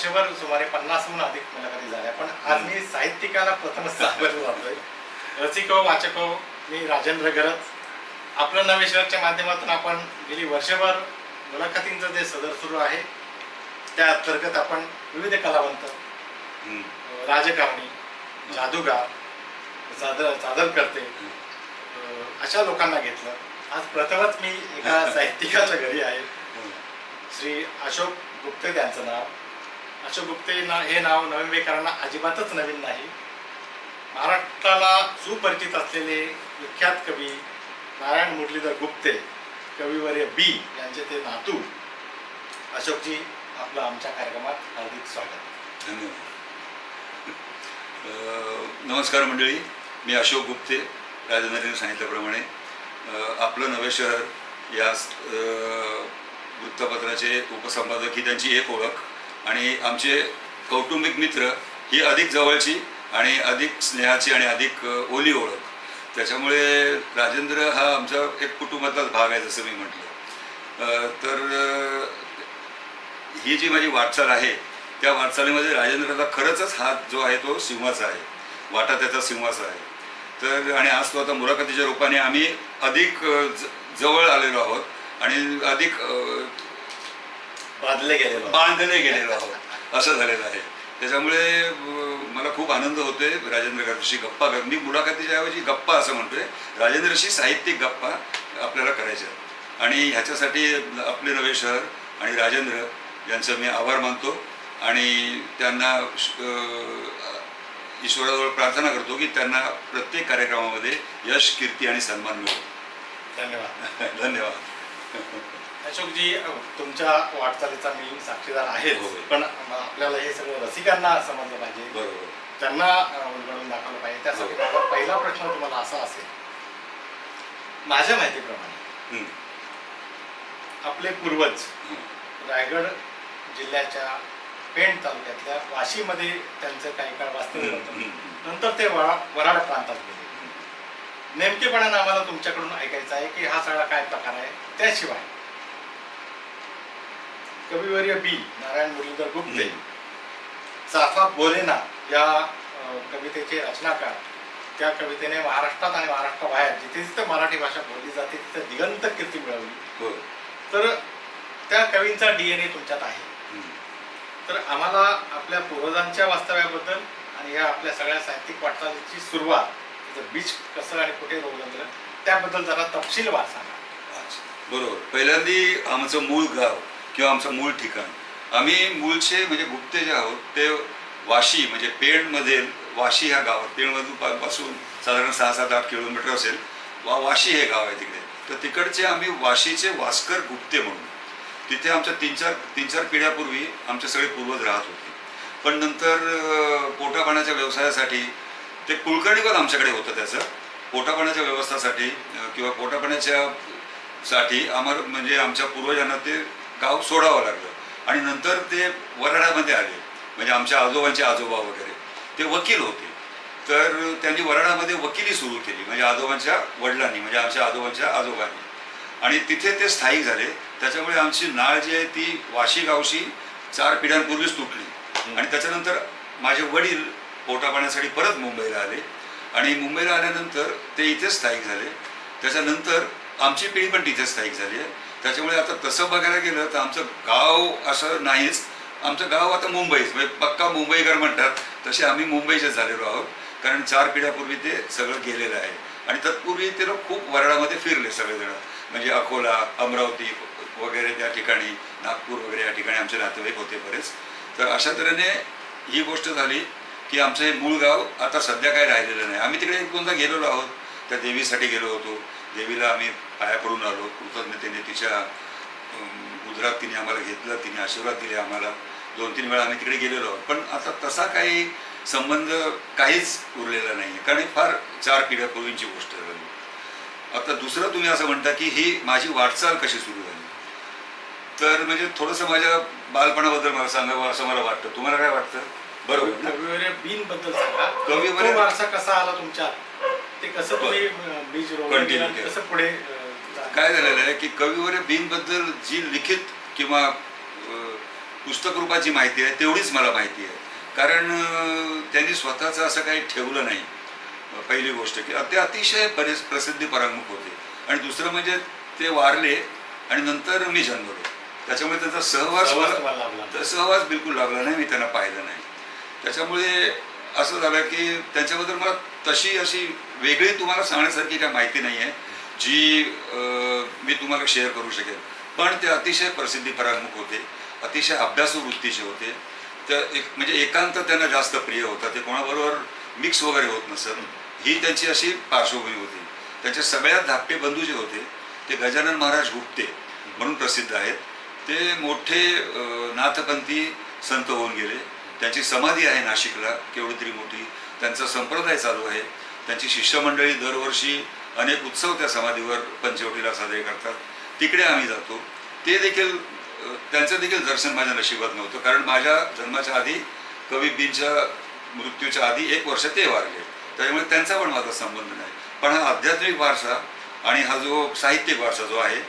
वर्षभर सुमारे 50हून अधिक मुलाखती झाल्या, पण आज मी साहित्यिकाला प्रथमच सादर करतोय. रसिको वाचको, मी राजेंद्र गरज. आपलं नवे शहरच्या माध्यमातून आपण गेली वर्षभर मुलाखतींचं जे सदर सुरू आहे त्या अंतर्गत आपण विविध कलावंत, राजकारणी, जादूगार, सादरकर्ते अशा लोकांना घेतलं. आज प्रथमच मी एका साहित्यिकाच्या घरी आहे. श्री अशोक गुप्ते त्यांचं नाव. अशोक गुप्ते हे नाव नवीनवेकरांना अजिबातच नवीन नाही. महाराष्ट्राला सुपरिचित असलेले विख्यात कवी नारायण मुरलीधर गुप्ते, कविवर्य बी यांचे ते नातू. अशोकजी, आपलं आमच्या कार्यक्रमात हार्दिक स्वागत. धन्यवाद. नमस्कार मंडळी, मी अशोक गुप्ते. राजेंद्रने सांगितल्याप्रमाणे आपलं नवे शहर या वृत्तपत्राचे उपसंपादक ही त्यांची एक ओळख, आणि आमचे कौटुंबिक मित्र ही अधिक जवळची आणि अधिक स्नेहाची आणि अधिक ओली ओळख. त्याच्यामुळे राजेंद्र हा आमचा एक कुटुंबातलाच भाग आहे, जसं मी म्हटलं. तर ही जी माझी वाटचाल आहे त्या वाटचालीमध्ये राजेंद्राचा खरंच हात जो आहे तो सिंहाचा आहे, वाटा त्याचा सिंहाचा आहे. तर आणि आज तो आता मुलाखतीच्या रूपाने आम्ही अधिक जवळ आलेलो आहोत आणि अधिक बांधले गेलेलो आहोत असं झालेलं आहे. त्याच्यामुळे मला खूप आनंद होतोय राजेंद्रशी गप्पा कर. मी मुलाखतीच्या ऐवजी गप्पा असं म्हणतोय. राजेंद्रशी साहित्यिक गप्पा आपल्याला करायच्या, आणि ह्याच्यासाठी आपले नवे शहर आणि राजेंद्र यांचं मी आभार मानतो आणि त्यांना ईश्वराजवळ प्रार्थना करतो की त्यांना प्रत्येक कार्यक्रमामध्ये यश, कीर्ती आणि सन्मान मिळो. धन्यवाद. धन्यवाद. अशोकजी, तुमच्या वाटचालीचा मी साक्षीदार आहे, पण आपल्याला हे सगळं रसिकांना समजलं पाहिजे, बरोबर, त्यांना उलगडून दाखवलं पाहिजे. त्यासाठी माझा पहिला प्रश्न तुम्हाला असा असेल. माझ्या माहितीप्रमाणे आपले पूर्वज रायगड जिल्ह्याच्या पेण तालुक्यातल्या वाशीमध्ये त्यांचं काही काळ वास्तव्य होतं. नंतर ते वराड प्रांतात गेले. नेमकेपणानं आम्हाला तुमच्याकडून ऐकायचं आहे की हा सगळा काय प्रकार आहे. त्याशिवाय कविवर्य बी नारायण मुरलीधर गुप्ते, चाफा बोलेना या कवितेचे रचनाकार, त्या कवितेने महाराष्ट्रात आणि महाराष्ट्राबाहेर जिथे जिथे मराठी भाषा बोलली जाते तिथे दिगंत कीर्ती मिळवली. तर त्या कवींचा DNA तुमच्यात आहे. तर आम्हाला आपल्या पूर्वजांच्या वास्तव्याबद्दल आणि या आपल्या सगळ्या साहित्यिक वाटचालीची सुरुवात, त्याचं बीज कसं आणि कुठे रोवलं त्याबद्दल जरा तपशीलवार सांगा. बरोबर. पहिल्यांदी आमचं मूळ गाव किंवा आमचं मूळ ठिकाण, आम्ही मूळचे म्हणजे गुप्ते जे आहोत ते वाशी म्हणजे पेणमधील वाशी ह्या गावात, पेणमधून पासून साधारण 6-7-8 किलोमीटर असेल वाशी हे गाव आहे तिकडे. तर तिकडचे आम्ही वाशीचे वास्कर गुप्ते म्हणून, तिथे आमच्या 3-4 पिढ्यापूर्वी आमचे सगळे पूर्वज राहत होते. पण नंतर पोटापाण्याच्या व्यवसायासाठी ते कुलकर्णी पण आमच्याकडे होतं. त्याचं पोटापाण्याच्या व्यवस्थासाठी किंवा पोटापाण्याच्या साठी आम्हाला म्हणजे आमच्या पूर्वजांना ते गाव सोडावं लागलं. आणि नंतर ते वराडामध्ये आले, म्हणजे आमच्या आजोबांचे आजोबा वगैरे ते वकील होते. तर त्यांनी वराडामध्ये वकिली सुरू केली, म्हणजे आजोबांच्या वडिलांनी, म्हणजे आमच्या आजोबांच्या आजोबांनी, आणि तिथे ते स्थायिक झाले. त्याच्यामुळे आमची नाळ जी आहे ती वाशी गावशी 4 पिढ्यांपूर्वीच तुटली. आणि त्याच्यानंतर माझे वडील पोटापाण्यासाठी परत मुंबईला आले, आणि मुंबईला आल्यानंतर ते इथेच स्थायिक झाले. त्याच्यानंतर आमची पिढी पण तिथेच स्थायिक झाली आहे. त्याच्यामुळे आता तसं बघायला गेलं तर आमचं गाव असं नाहीच, आमचं गाव आता मुंबईच, म्हणजे पक्का मुंबईकर म्हणतात तसे आम्ही मुंबईचेच झालेलो आहोत. कारण 4 पिढ्यापूर्वी ते सगळं गेलेलं आहे. आणि तत्पूर्वी ते लोक खूप वराडामध्ये फिरले सगळेजण, म्हणजे अकोला, अमरावती वगैरे त्या ठिकाणी, नागपूर वगैरे या ठिकाणी आमचे नातेवाईक होते बरेच. तर अशा तऱ्हेने ही गोष्ट झाली की आमचं हे मूळ गाव आता सध्या काही राहिलेलं नाही. आम्ही तिकडे 1-2दा गेलेलो आहोत, त्या देवीसाठी गेलो होतो. देवीला आम्ही पाया पडून आलो कृतज्ञतेने. तिच्या उदरात तिने आम्हाला घेतलं, तिने आशीर्वाद दिले आम्हाला. 2-3 वेळा आम्ही तिकडे गेलेलो आहोत. पण आता तसा काही संबंध काहीच उरलेला नाही आहे, कारण फार 4 पिढ्यापूर्वींची गोष्ट झाली. आता दुसरं तुम्ही असं म्हणता की ही माझी वाटचाल कशी सुरू झाली, तर म्हणजे थोडंसं माझ्या बालपणाबद्दल मला सांगावं असं मला वाटतं. तुम्हाला काय वाटतं? बरोबर. कविवर्य बीन बद्दल सांगा. कविवर्य वारसा कसा आला तुमच्यात, ते कसं तुम्ही बीज रोवलं, कसं पुढे काय झालेलं आहे की कविवर्य बीन बद्दल जी लिखित किंवा पुस्तक रूपाची माहिती आहे तेवढीच मला माहिती आहे. कारण त्यांनी स्वतःचं असं काही ठेवलं नाही. पहिली गोष्ट की ते अतिशय बरेच प्रसिद्धी परांमुख होते. आणि दुसरं म्हणजे ते वारले आणि नंतर मी जन्मलो, त्याच्यामुळे त्यांचा सहवास बिलकुल लागला नाही, मी त्यांना पाहिलं नाही. त्याच्यामुळे असं झालं की त्यांच्याबद्दल मला तशी अशी वेगळी तुम्हाला सांगण्यासारखी काय माहिती नाही आहे जी मी तुम्हाला शेअर करू शकेल. पण ते अतिशय प्रसिद्धी परांमुख होते, अतिशय अभ्यासू वृत्तीचे होते. त्या म्हणजे एकांत त्यांना जास्त प्रिय होता. ते कोणाबरोबर मिक्स वगैरे होत नसत, ही त्यांची अशी पार्श्वभूमी होती. त्यांचे सगळ्यात धाकटे बंधू जे होते ते गजानन महाराज गुप्ते म्हणून प्रसिद्ध आहेत. ते मोठे नाथपंथी संत होऊन गेले. त्यांची समाधी आहे नाशिकला केवढी तरी मोठी. त्यांचा संप्रदाय चालू आहे. त्यांची शिष्यमंडळी दरवर्षी अनेक उत्सव त्या समाधीवर पंचवटीला साजरे करतात. तिकडे आम्ही जातो. ते देखील त्यांचं देखील दर्शन माझ्या नशिबात नव्हतं, कारण माझ्या जन्माच्या आधी कवी बींच्या मृत्यूच्या आधी 1 वर्ष ते वारले. त्याच्यामुळे त्यांचा पण माझा संबंध नाही. पण हा आध्यात्मिक वारसा आणि हा जो साहित्यिक वारसा जो आहे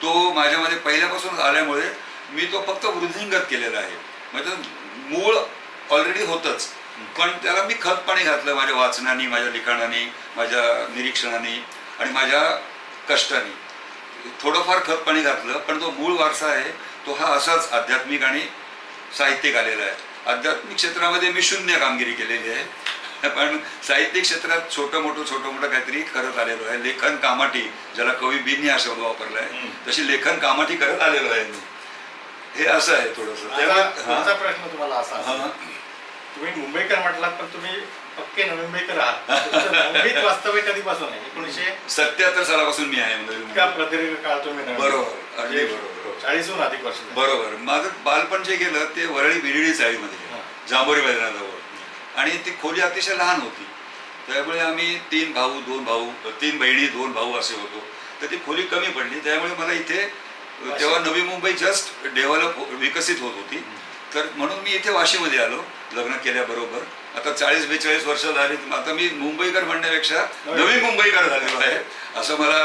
तो माझ्यामध्ये पहिल्यापासून आल्यामुळे मी तो फक्त वृद्धिंगत केलेला आहे. म्हणजे मूळ ऑलरेडी होतंच, पण त्याला मी खतपाणी घातलं माझ्या वाचनाने, माझ्या लिखाणाने, माझ्या निरीक्षणाने आणि माझ्या कष्टाने. थोडंफार खतपाणी घातलं, पण तो मूळ वारसा आहे तो हा असाच आध्यात्मिक आणि साहित्यिक आलेला आहे. आध्यात्मिक क्षेत्रामध्ये मी शून्य कामगिरी केलेली आहे, पण साहित्यिक क्षेत्रात छोटं मोठं काहीतरी करत आलेलो आहे. लेखन कामाठी, ज्याला कवी बींनी हा शब्द वापरला आहे, तशी लेखन कामाठी करत आलेलो आहे मी. हे असं आहे थोडंसं. माझा प्रश्न तुम्हाला असा, तुम्ही मुंबईकर म्हटलात पण तुम्ही पक्के नवी आहात. मुंबईत वास्तव्य कधीपासून आहे? 1977 सालापासून मी आहे. प्रदीर्घ काळ तुम्ही. बरोबर, अगदी बरोबर. 40हून अधिक वर्ष. बरोबर. माझं बालपण जे गेलं ते वरळी बिरडी चाळीमध्ये जांभोरी मैदानाजवळ. आणि ती खोली अतिशय लहान होती. त्यामुळे आम्ही 3 भाऊ 2 भाऊ, 3 बहिणी 2 भाऊ असे होतो. तर ती खोली कमी पडली. त्यामुळे मला इथे तेव्हा नवी मुंबई जस्ट डेव्हलप विकसित होत होती. तर म्हणून मी इथे वाशीमध्ये आलो लग्न केल्याबरोबर. आता 40-42 वर्ष झाली. आता मी मुंबईकर म्हणण्यापेक्षा नवी मुंबईकर झालेलो आहे असं मला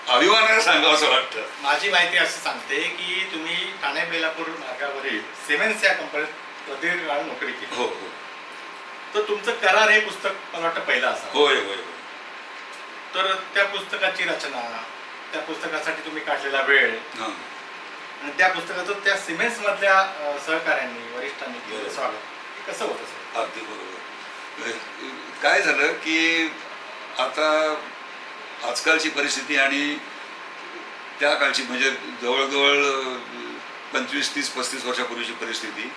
अभिमानाने सांगावं असं वाटतं. माझी माहिती असं सांगते की तुम्ही ठाणे बेलापूर मार्गावरील सिमेंट्स या कंपनीत प्रदीर्घ काळ नोकरी केली. हो हो. तर तुमचं करार हे पुस्तक मला वाटतं पहिलं असं. होय होय. तर त्या पुस्तकाची रचना, त्या पुस्तकासाठी तुम्ही काढलेला वेळ आणि त्या पुस्तकाचं त्या सिमेंट्स मधल्या सहकाऱ्यांनी, वरिष्ठांनी केलेलं स्वागत कसं होतं सर? अगदी बरोबर. काय झालं की आता आजकालची परिस्थिती आणि त्या काळची म्हणजे जवळजवळ 25, 30, 35 वर्षापूर्वीची परिस्थिती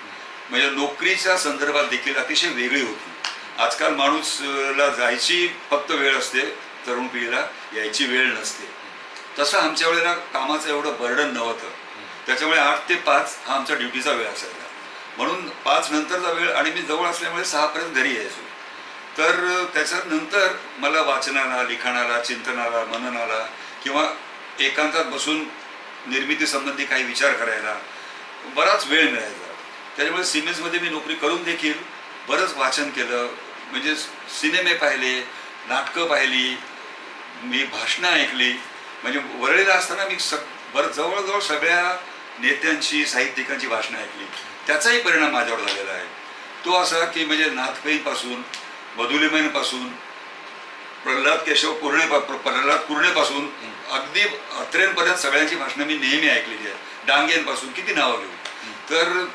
म्हणजे नोकरीच्या संदर्भात देखील अतिशय वेगळी होती. आजकाल माणूसला जायची फक्त वेळ असते, तरुण पिढीला यायची वेळ नसते. तसं आमच्या वेळेला कामाचं एवढं बर्डन नव्हतं. त्याच्यामुळे 8 ते 5 हा आमचा ड्युटीचा वेळ असायचा. म्हणून 5 नंतरचा वेळ आणि मी जवळ असल्यामुळे 6 पर्यंत घरी यायचो. तर त्याच्यानंतर मला वाचनाला, लिखाणाला, चिंतनाला, मननाला किंवा एकांतात बसून निर्मिती संबंधी काही विचार करायला बराच वेळ मिळायचा. त्याच्यामुळे सिमेंट्समध्ये मी नोकरी करून देखील बरंच वाचन केलं. म्हणजे सिनेमे पाहिले, नाटकं पाहिली, मी भाषणं ऐकली. म्हणजे वरळीला असताना मी जवळजवळ सगळ्या नेत्यांची, साहित्यिकांची भाषणं ऐकली. त्याचाही परिणाम माझ्यावर झालेला आहे. तो असा की म्हणजे नाथपैंपासून, मधुलिमैनपासून, प्रल्हाद पूर्णेपासून अगदी अत्रेंपर्यंत सगळ्यांची भाषणं मी नेहमी ऐकलेली आहेत. डांगेंपासून किती नावं घेऊ. तर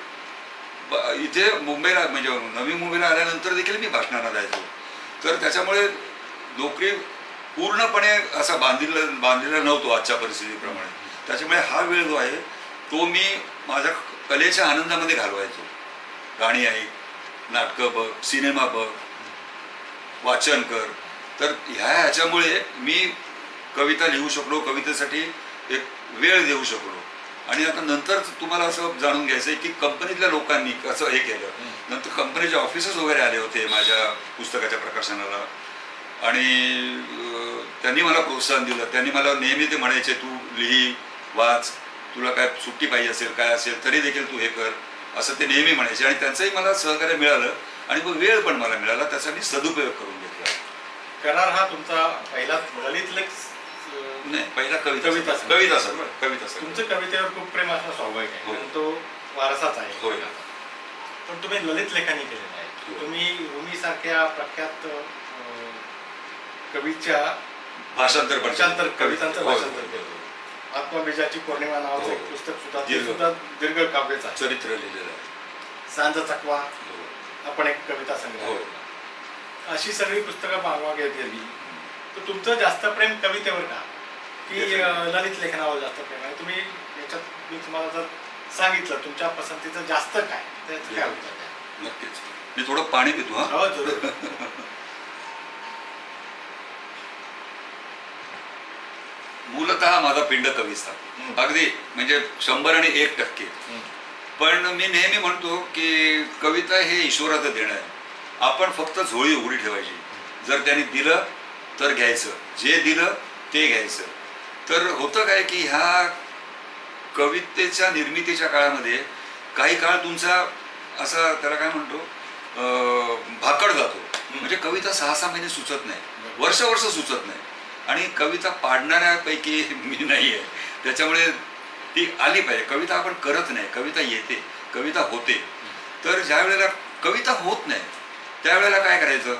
इथे मुंबईला म्हणजे नवी मुंबईला आल्यानंतर देखील मी भाषणाला जायचो. तर त्याच्यामुळे नोकरी पूर्णपणे असा बांधलेला नव्हतो आजच्या परिस्थितीप्रमाणे. त्याच्यामुळे हा वेळ जो आहे तो मी माझ्या कलेच्या आनंदामध्ये घालवायचो. गाणी ऐक, नाटकं बघ, सिनेमा बघ, वाचन कर. तर ह्याच्यामुळे मी कविता लिहू शकलो, कवितेसाठी एक वेळ देऊ शकलो. आणि आता नंतर तुम्हाला असं जाणून घ्यायचं आहे की कंपनीतल्या लोकांनी कसं हे केलं. नंतर कंपनीचे ऑफिसर्स वगैरे आले होते माझ्या पुस्तकाच्या प्रकाशनाला आणि त्यांनी मला प्रोत्साहन दिलं. त्यांनी मला नेहमी ते म्हणायचे, तू लिही, वाच, तुला काय सुट्टी पाहिजे असेल, काय असेल तरी देखील तू हे कर, असं ते नेहमी म्हणायचे. आणि त्यांचंही मला सहकार्य मिळालं आणि मग वेळ पण मला मिळाला, त्याचा मी सदुपयोग करून घेतला. करार हा तुमचा पहिला ललित लेख नाही, पहिला कविता. तुमचं कवितेवर खूप प्रेम असणं स्वाभाविक आहे. तो वारसाच आहे. होय. पण तुम्ही ललित लेखनही केलेलं आहे. हो. तुम्ही रुमीसारख्या प्रख्यात कवीच्या भाषांतर कवितांचं होय, भाषांतर होय, केलं. होय. आत्मबीजाची पौर्णिमा नावाचं हो. एक पुस्तक सुद्धा ते दीर्घ. सुद्धा दीर्घ काव्यच आहे. चरित्र लिहिलेलं आहे. सांज चकवा हो. आपण एक कविता संग्रह हो. केला. अशी सगळी पुस्तकं मागवावी गेली. तर तुमचं जास्त प्रेम कवितेवर का की ललित लेखनावर जास्त प्रेम आहे? तुम्ही याच्यात मी तुम्हाला जर सांगितलं तुमच्या पसंतीचं जास्त काय त्याचं काय उत्तर द्या? नक्कीच. मी थोडं पाणी पितो हा. हो जरूर. मूलतः माझा पिंड कविता अगदी म्हणजे 100% पण मी नेहमी म्हणतो की कविता हे ईश्वराचं देणं आहे. आपण फक्त झोळी उघडी ठेवायची. जर त्याने दिलं तर घ्यायचं, जे दिलं ते घ्यायचं. तर होतं काय की ह्या कवितेच्या निर्मितीच्या काळामध्ये काही काळ तुमचा असा त्याला काय म्हणतो भाकड जातो. म्हणजे कविता 6-6 महिने सुचत नाही, वर्ष सुचत नाही. आणि कविता पाडणाऱ्यापैकी मी नाही आहे. त्याच्यामुळे ती आली पाहिजे. कविता आपण करत नाही, कविता येते, कविता होते. तर ज्या वेळेला कविता होत नाही त्यावेळेला काय करायचं?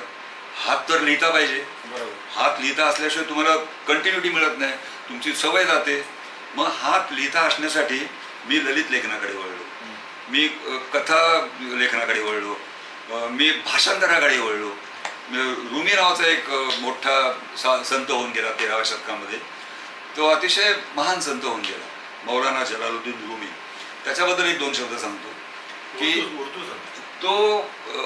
हात तर लिहिता पाहिजे. बरोबर. हात लिहिता असल्याशिवाय तुम्हाला कंटिन्युटी मिळत नाही, तुमची सवय जाते. मग हात लिहिता असण्यासाठी मी ललित लेखनाकडे वळलो, मी कथा लेखनाकडे वळलो, मी भाषांतराकडे वळलो. रुमी नावाचा एक मोठा संत होऊन गेला 13व्या शतकामध्ये. तो अतिशय महान संत होऊन गेला, मौलाना जलालुद्दीन रुमी. त्याच्याबद्दल 1-2 शब्द सांगतो की तो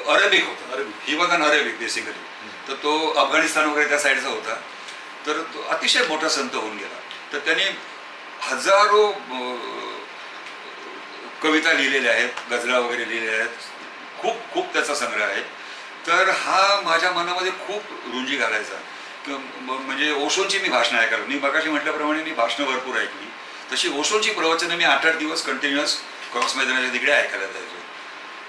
अरेबिक होता. He was an Arabic basically. तर तो अफगाणिस्तान वगैरे त्या साईडचा होता. तर तो अतिशय मोठा संत होऊन गेला. तर त्याने हजारो कविता लिहिलेल्या आहेत, गझला वगैरे लिहिलेल्या आहेत. खूप त्याचा संग्रह आहे. तर हा माझ्या मनामध्ये खूप रुंजी घालायचा. म्हणजे ओशोंची मी भाषणं ऐकायला, मी मगाशी म्हटल्याप्रमाणे मी भाषणं भरपूर ऐकली. तशी ओशोंची प्रवचनं मी 8-8 दिवस कंटिन्युअस क्रॉस मैदानाच्या तिकडे ऐकायला जायचो.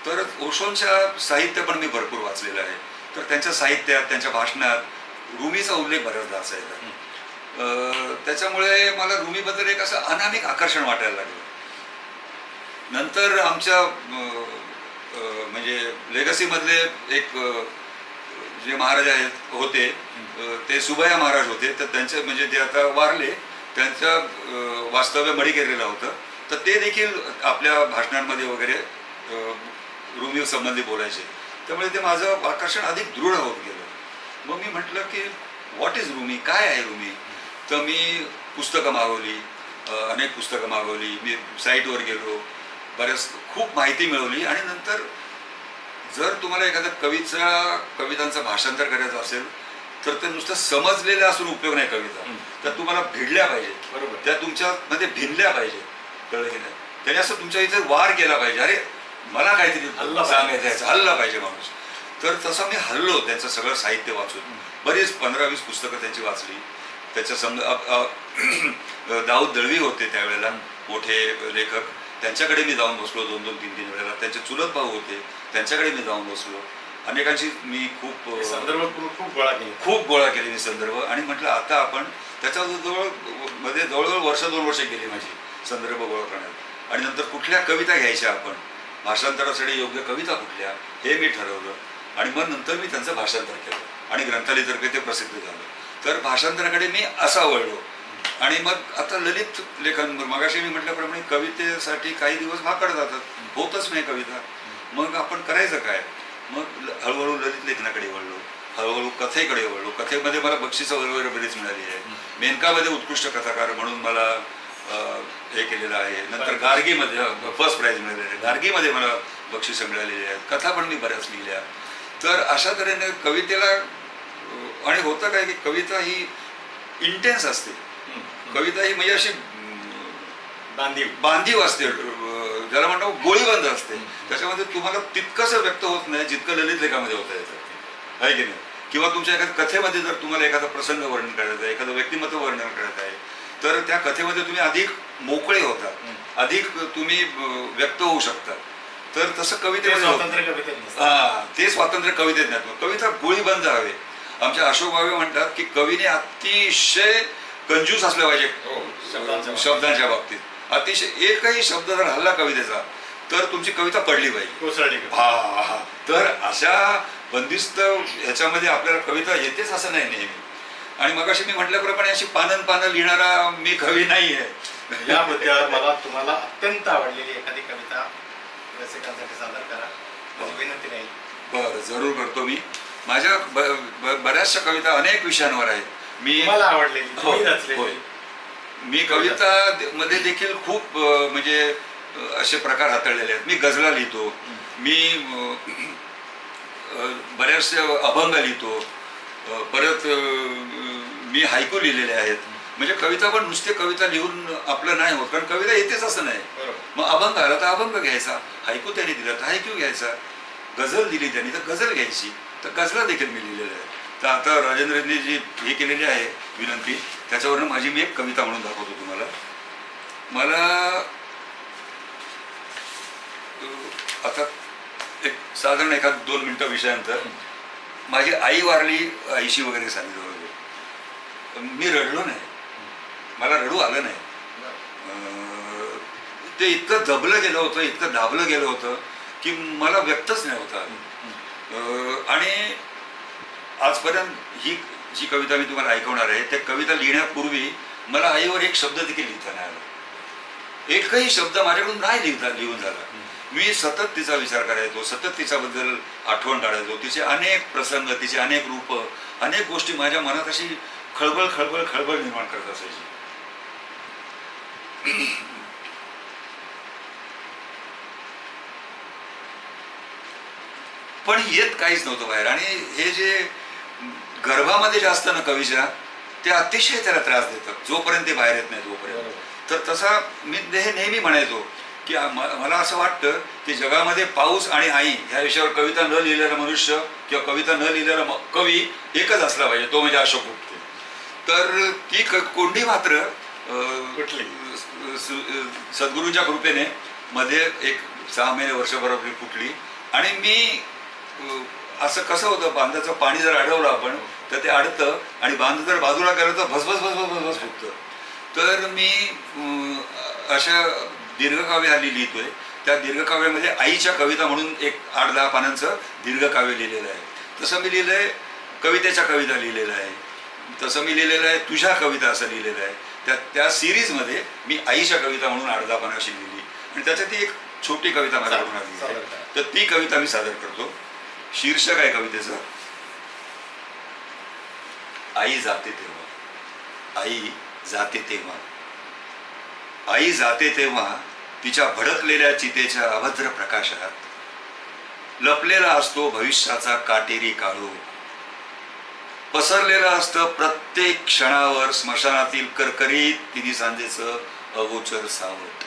तर ओशोंच्या साहित्य पण मी भरपूर वाचलेलं आहे. तर त्यांच्या साहित्यात, त्यांच्या भाषणात रुमीचा उल्लेख बऱ्याचदा असायचा. त्याच्यामुळे मला रुमीबद्दल एक असं अनामिक आकर्षण वाटायला लागलं. नंतर आमच्या म्हणजे लेगसीमधले एक जे महाराज आहेत होते ते सुबैया महाराज होते. तर त्यांचे म्हणजे ते आता वारले, त्यांचं वास्तव्य मडिकेरीला होतं. तर ते देखील आपल्या भाषणांमध्ये वगैरे रुमी संबंधी बोलायचे. त्यामुळे ते माझं आकर्षण अधिक दृढ होत गेलं. मग मी म्हटलं की व्हॉट इज रुमी, काय आहे रुमी? तर मी पुस्तकं मागवली, अनेक पुस्तकं मागवली. मी साईटवर गेलो, खूप माहिती मिळवली. आणि नंतर जर तुम्हाला एखाद्या कवितांचं भाषांतर करायचं असेल तर ते नुसतं समजलेलं असून उपयोग नाही. कविता त्या तुम्हाला भिडल्या पाहिजे, बरोबर, त्या तुमच्यामध्ये भिनल्या पाहिजे, कळलं की नाही? त्याने असं तुमच्या इथे वार केला पाहिजे, अरे मला काहीतरी सांगायचं, हल्ला पाहिजे माणूस. तर तसं मी हल्लो त्यांचं सगळं साहित्य वाचून. बरीच 15-20 पुस्तकं त्यांची वाचली. त्याच्या दाऊद दळवी होते त्यावेळेला मोठे लेखक, त्यांच्याकडे मी जाऊन बसलो 2-2, 3-3 वेळेला. त्यांचे चुलत भाऊ होते, त्यांच्याकडे मी जाऊन बसलो. अनेकांची मी खूप गोळा केले मी संदर्भ. आणि म्हटलं आता आपण त्याच्या जवळजवळ 1-2 वर्ष गेली माझी संदर्भ गोळा करण्यात. आणि नंतर कुठल्या कविता घ्यायच्या आपण, भाषांतरासाठी योग्य कविता कुठल्या हे मी ठरवलं. आणि मग नंतर मी त्यांचं भाषांतर केलं आणि ग्रंथालयातर्फे ते प्रसिद्ध झालं. तर भाषांतराकडे मी असा वळलो. आणि मग आता ललित लेखन, मगाशी मी म्हटल्याप्रमाणे कवितेसाठी काही दिवस भाकड जातात, होतच नाही कविता. मग आपण करायचं काय? मग हळूहळू ललित लेखनाकडे वळलो, हळूहळू कथेकडे वळलो. कथेमध्ये मला बक्षिसं वगैरे बरीच मिळाली आहे. मेनकामध्ये उत्कृष्ट कथाकार म्हणून मला हे केलेलं आहे. नंतर गार्गीमध्ये फर्स्ट प्राईज मिळालेलं आहे. गार्गीमध्ये मला बक्षिसं मिळालेली आहेत. कथा पण मी बऱ्याच लिहिल्या. तर अशा तऱ्हेने कवितेला आणि होतं काय की कविता ही इंटेन्स असते. कविता ही म्हणजे अशी बांधीव असते, ज्याला म्हणतो गोळीबंद असते. त्याच्यामध्ये तुम्हाला तितकंसं व्यक्त होत नाही जितकं ललित लेखामध्ये होता येतं, आहे की नाही? किंवा तुमच्या एखाद्या कथेमध्ये जर तुम्हाला एखादा प्रसंग वर्णन करायचा आहे, एखादं व्यक्तिमत्व वर्णन करायचं आहे, तर त्या कथेमध्ये तुम्ही अधिक मोकळे होता, अधिक तुम्ही व्यक्त होऊ शकता. तर तसं कवितेमध्ये ते स्वातंत्र्य कवितेत नाही. कविता गोळीबंद हवे. आमचे अशोक भावे म्हणतात की कवीने अतिशय कंजूस असलं पाहिजे शब्दांच्या बाबतीत. अतिशय एकही शब्द जर हल्ला कवितेचा तर तुमची कविता पडली पाहिजे. कोसळली. हा हा. तर अशा बंदिस्त ह्याच्यामध्ये आपल्याला कविता येतेच असं नाही नेहमी. आणि मगाशी मी म्हटल्याप्रमाणे अशी पानं पानं लिहिणारा मी कवी नाही आहे. या मुद्द्यावर मला तुम्हाला अत्यंत आवडलेली एखादी कविता रसिकांसाठी सादर करा, माझी विनंती नाही. बरं, जरूर करतो मी. माझ्या बऱ्याचशा कविता अनेक विषयांवर आहेत. मी मला आवडलेली, हो, तुम्ही रचलेली. होय. मी कविता मध्ये देखील खूप म्हणजे असे प्रकार हाताळलेले आहेत. मी गझला लिहितो, मी बऱ्याचशा अभंग लिहितो, परत मी हायकू लिहिलेले आहेत. म्हणजे कविता पण नुसते कविता लिहून आपलं नाही होत, कारण कविता येतेच असं नाही. मग अभंग आला तर अभंग घ्यायचा, हायकू त्याने दिला तर हायकू घ्यायचा, गझल दिली त्यांनी तर गझल घ्यायची. तर गझला देखील मी लिहिलेलं आहे. तर आता राजेंद्रनी जी हे केलेली आहे विनंती, त्याच्यावरनं माझी मी एक कविता म्हणून दाखवतो तुम्हाला. मला आता एक साधारण 1-2 मिनिटं विषयानंतर माझी आई वारली, आईशी वगैरे सांगितलं वगैरे. मी रडलो नाही, मला रडू आलं नाही. ते इतकं दबलं गेलं होतं, इतकं दाबलं गेलं होतं की मला व्यक्तच नाही होता. आणि आजपर्यंत ही जी कविता मी तुम्हाला ऐकवणार आहे, त्या कविता लिहिण्यापूर्वी मला आईवर एक शब्द देखील लिहिता नाही आला. एकही शब्द माझ्याकडून नाही लिहून झाला. मी सतत तिचा विचार करायचो, सतत तिच्याबद्दल आठवण काढायचो. तिचे अनेक प्रसंग, तिचे अनेक रूप, अनेक गोष्टी माझ्या मनात अशी खळबळ खळबळ खळबळ निर्माण करत असायची. पण येत काहीच नव्हतं बाहेर. आणि हे जे गर्भामध्ये जे असतं ना कवीच्या, ते अतिशय त्याला त्रास देतात जोपर्यंत ते बाहेर येत नाही तोपर्यंत. तर तसा मी नेहमी म्हणायचो की मला असं वाटतं की जगामध्ये पाऊस आणि आई ह्या विषयावर कविता न लिहिलेला मनुष्य किंवा कविता न लिहिलेला कवी एकच असला पाहिजे, तो म्हणजे अशोक गुप्ते. तर ती कोंडी मात्र सद्गुरूंच्या कृपेने मध्ये एक 6 महिने वर्षभरापूर्वी फुटली. आणि मी असं कसं होतं, बांधाचं पाणी जर अडवलं आपण तर ते अडतं, आणि बांध जर बाजूला केलं तर भसभस भसभस भसभस फुटतं. तर मी अशा दीर्घकाव्य हल्ली लिहितोय. त्या दीर्घकाव्यामध्ये आईच्या कविता म्हणून एक 8-10 पानांचं दीर्घकाव्य लिहिलेलं आहे. तसं मी लिहिलंय कवितेच्या कविता लिहिलेलं आहे, तसं मी लिहिलेलं आहे तुझ्या कविता असं लिहिलेलं आहे. त्या सिरीजमध्ये मी आईच्या कविता म्हणून 8-10 पानं अशी लिहिली, आणि त्याच्यात ती एक छोटी कविता माझ्याकडून आली आहे. तर ती कविता मी सादर करतो. शीर्षक आहे कवितेचं, आई जाते तेव्हा. आई जाते तेव्हा, आई जाते तेव्हा तिच्या भडकलेल्या चितेच्या अभद्र प्रकाशात लपलेला असतो भविष्याचा काटेरी काळोख. पसरलेलं असतं प्रत्येक क्षणावर स्मशानातील करकरीत तिन्ही सांजेचं अगोचर सावट.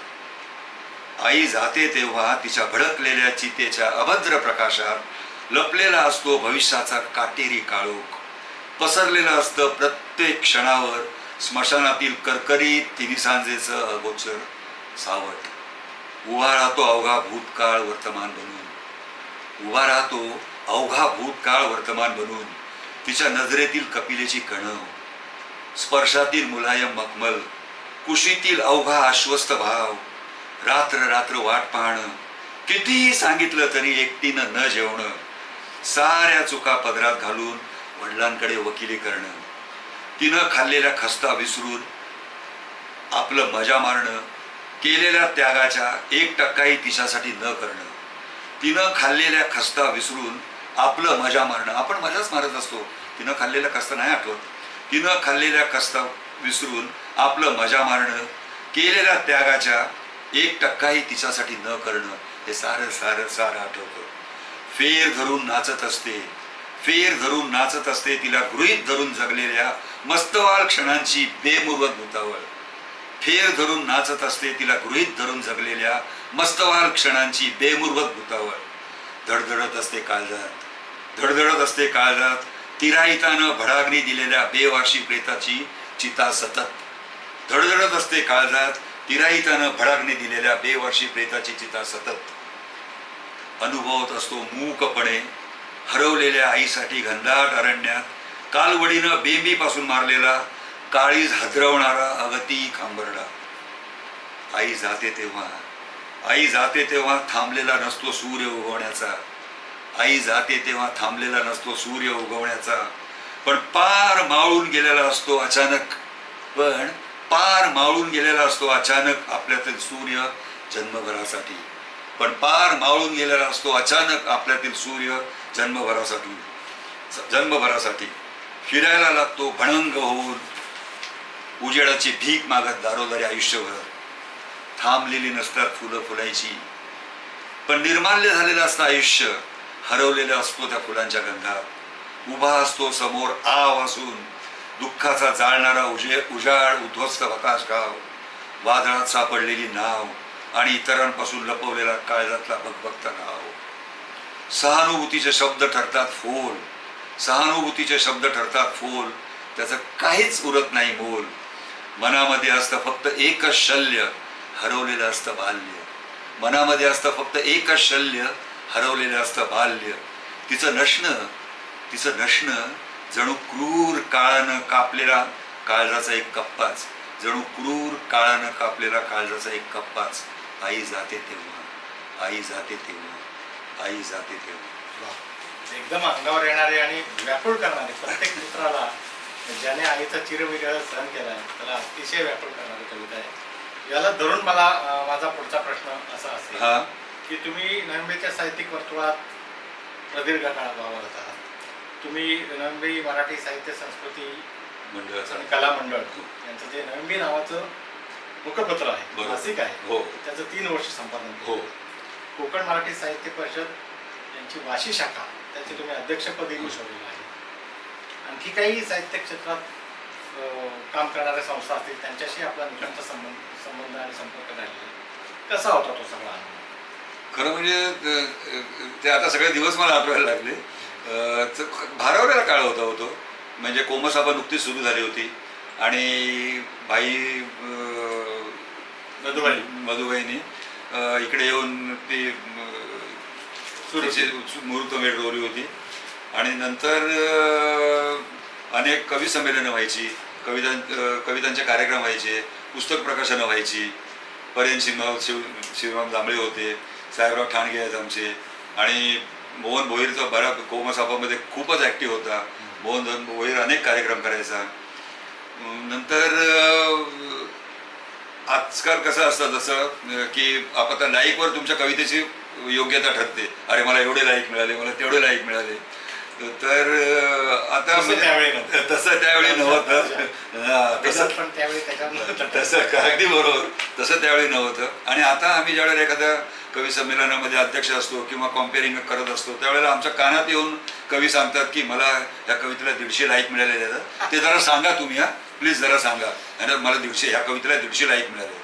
आई जाते तेव्हा तिच्या भडकलेल्या चितेच्या अभद्र प्रकाशात लपलेला असतो भविष्याचा काटेरी काळोख. पसरलेलं असतं प्रत्येक क्षणावर स्मशानातील करकरीत तिन्ही सांजेचं अगोचर सावट. उभा राहतो अवघा भूतकाळ वर्तमान बनून, उभा राहतो अवघा भूतकाळ वर्तमान बनून. तिच्या नजरेतील कपिलेची कणव, स्पर्शातील मुलायम मखमल, कुशीतील अवघा आश्वस्त भाव. रात्र रात्र वाट पाहणं, कितीही सांगितलं तरी एकटीनं न जेवणं. साऱ्या चुका पदरात घालून वडिलांकडे वकिली करणं. तिनं खाल्लेल्या खस्ता विसरून आपलं मजा मारणं. केलेल्या त्यागाच्या 1%ही तिच्यासाठी न करणं. तिनं खाल्लेल्या खस्ता विसरून आपलं मजा मारणं. आपण मजाच मारत असतो, तिनं खाल्लेला खस्ता नाही आठवत. तिनं खाल्लेल्या खस्ता विसरून आपलं मजा मारणं. केलेल्या त्यागाच्या 1%ही तिच्यासाठी न करणं. हे सारं सारं सारं आठवतं. फेर धरून नाचत असते, फेर धरून नाचत असते तिला गृहीत धरून जगलेल्या मस्तवाल क्षणांची बेमुरवत भूतावळ. फेर धरून नाचत असते तिला गृहीत धरून जगलेल्या मस्तवाल क्षणांची बेमुरवत भूतावळ. धडधडत असते काळजात, धडधडत असते काळजात तिराहितानं भडागणी दिलेल्या बेवारशी प्रेताची चिता सतत. धडधडत असते काळजात तिराहितानं भडागणी दिलेल्या बेवारशी प्रेताची चिता सतत. अनुभवत असतो मूकपणे हरवलेल्या आईसाठी घनदाट अरण्यात कालवडीनं बेंबीपासून मारलेला काळीज हदरवणारा अगती खांबरडा. आई जाते तेव्हा आई जाते तेव्हा थांबलेला नसतो सूर्य उगवण्याचा, आई जाते तेव्हा थांबलेला नसतो सूर्य उगवण्याचा, पण पार मावळून गेलेला असतो अचानक, पण पार मावळून गेलेला असतो अचानक आपल्यातील सूर्य जन्मभरासाठी, पण पार मावळून गेलेला असतो अचानक आपल्यातील सूर्य जन्मभरासाठी फिरायला लागतो भणंग होऊन उजेडाची भीक मागत दारोदारी आयुष्यभर. थांबलेली नसतात फुलं फुलायची, पण निर्माल्य झालेलं असतं आयुष्य, हरवलेलं असतो त्या फुलांच्या गंधात. उभा असतो समोर आव असून दुःखाचा जाळणारा उजाड उद्ध्वस्त हताश गाव, वादळात सापडलेली नाव आणि इतरांपासून लपवलेला काळजातला भगभगता नाव. सहानुभूतीचे शब्द ठरतात फोल, सहानुभूतीचे शब्द ठरतात फोल, त्याचं काहीच उरत नाही मोल. मनामध्ये असतं फक्त एकच शल्य, हरवलेलं असतं बाल्य. मनामध्ये असतं फक्त एकच शल्य, हरवलेलं असतं बाल्य. तिचं नसणं जणू क्रूर काळानं कापलेला काळजाचा एक कप्पाच, जणू क्रूर काळानं कापलेला काळजाचा एक कप्पाच. आई जाते तेव्हा, आई जाते तेव्हा, आई जाते तेव्हा. एकदम अंगावर येणारे आणि व्याकुळ करणारे, प्रत्येक मित्राला ज्याने आईचा चिरविरह सहन केला आहे त्याला अतिशय व्याकुळ करणारी कविता आहे. याला धरून मला माझा पुढचा प्रश्न असा असेल की तुम्ही नवी साहित्यिक वर्तुळात प्रदीर्घ काळ वावरत आहात. तुम्ही नवी मराठी साहित्य संस्कृती मंडळाचं आणि कला मंडळ यांचं जे नवी नावाचं मुखपत्र आहे, मासिक आहे, हो, त्याचं 3 वर्ष संपादन हो. कोकण मराठी साहित्य परिषद यांची वाशी शाखा, त्याचे तुम्ही अध्यक्षपदी भूषवलेलं आहे. आणखी काही साहित्य क्षेत्रात काम करणाऱ्या संस्था असतील त्यांच्याशी आपला निकट संबंध आणि संपर्क राहिलेला कसा होता तो सगळा अनुभव? खरं म्हणजे ते आता सगळे दिवस मला आठवायला लागले. भारावलेला काळ होतो. म्हणजे कोमसाभा नुकतीच सुरू झाली होती आणि बाई मधुबाईंनी इकडे येऊन ती मुहूर्तमेढ रोवली होती आणि नंतर अनेक कवी संमेलनं व्हायची, कवितांचे कार्यक्रम व्हायचे, पुस्तक प्रकाशनं व्हायची. पर्यंत शिवराम जांभळे होते, साहेबराव ठाणगे आहेत आमचे, आणि मोहन भोईरचा बरा कोमसाभामध्ये खूपच ॲक्टिव्ह होता. मोहन भोईर अनेक कार्यक्रम करायचा. नंतर आजकाल कसं असतं जसं की आता लाईकवर तुमच्या कवितेची योग्यता ठरते. अरे मला एवढे लाईक मिळाले, मला तेवढे लाईक मिळाले. तर आता तसं त्यावेळी नव्हतं, तसं अगदी बरोबर, तसं त्यावेळी नव्हतं. आणि आता आम्ही ज्यावेळेला एखाद्या कवी संमेलनामध्ये अध्यक्ष असतो किंवा कॉम्पेअरिंग करत असतो त्यावेळेला आमच्या कानात येऊन कवी सांगतात की मला या कवितेला 150 लाईक मिळालेले आहेत, ते जरा सांगा तुम्ही, प्लीज जरा सांगा. आणि मला 150, ह्या कवितेला 150 लाईक मिळाले.